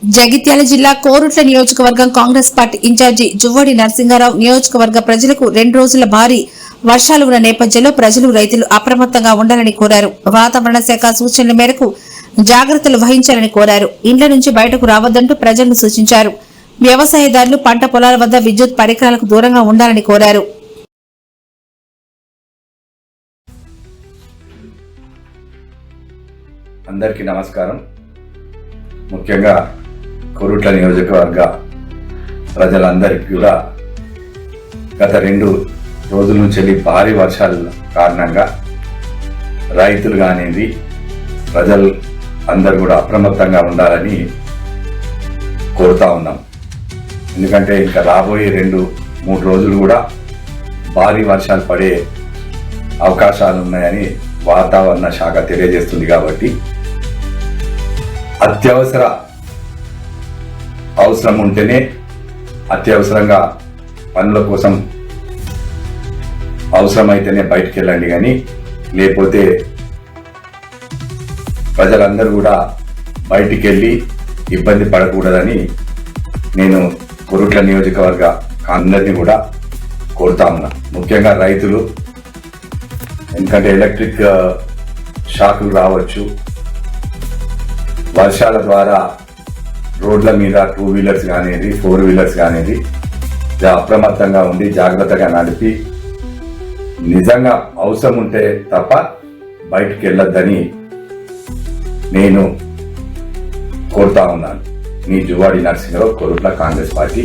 జగిత్యాల జిల్లా కోరుట్ల నియోజకవర్గం Congress party incharge జువ్వడి Narasimha Rao నియోజకవర్గ ప్రజలకు 2 రోజుల భారీ వర్షాలు ఉన్న నేపథ్యంలో ప్రజలు రైతులు అప్రమత్తంగా ఉండాలని కోరారు. వాతావరణ శాఖ సూచనల మేరకు జాగ్రత్తలు వహించాలని కోరారు. ఇండ్ల నుంచి బయటకు రావద్దంటూ ప్రజలను సూచించారు. వ్యవసాయదారులు పంట పొలాల వద్ద విద్యుత్ పరికరాలకు దూరంగా ఉండాలని కోరారు. అందరికీ నమస్కారం. ముఖ్యంగా కోరుట్ల నియోజకవర్గ ప్రజలందరికీ కూడా గత 2 రోజుల నుంచి భారీ వర్షాల కారణంగా రైతులు కానివ్వండి ప్రజలు అందరూ కూడా అప్రమత్తంగా ఉండాలని కోరుతా ఉన్నాం. ఎందుకంటే ఇంకా రాబోయే 2-3 రోజులు కూడా భారీ వర్షాలు పడే అవకాశాలు ఉన్నాయని వాతావరణ శాఖ తెలియజేస్తుంది. కాబట్టి అవసరం ఉంటేనే అత్యవసరంగా పనుల కోసం అవసరమైతేనే బయటికి వెళ్ళండి, కానీ లేకపోతే ప్రజలందరూ కూడా బయటికి వెళ్ళి ఇబ్బంది పడకూడదని నేను కోరుట్ల నియోజకవర్గ అందరినీ కూడా కోరుతా ఉన్నా. ముఖ్యంగా రైతులు, ఎందుకంటే ఎలక్ట్రిక్ షాకులు రావచ్చు. వర్షాల ద్వారా రోడ్ల మీద 2 వీలర్స్ కానిది 4 వీలర్స్ కానిది అప్రమత్తంగా ఉండి జాగ్రత్తగా నడిపి నిజంగా అవసరం ఉంటే తప్ప బయటికి వెళ్ళొద్దని నేను కోరుతా ఉన్నాను. మీ జువ్వాడి నరసింహారావు, కోరుట్ల కాంగ్రెస్ పార్టీ.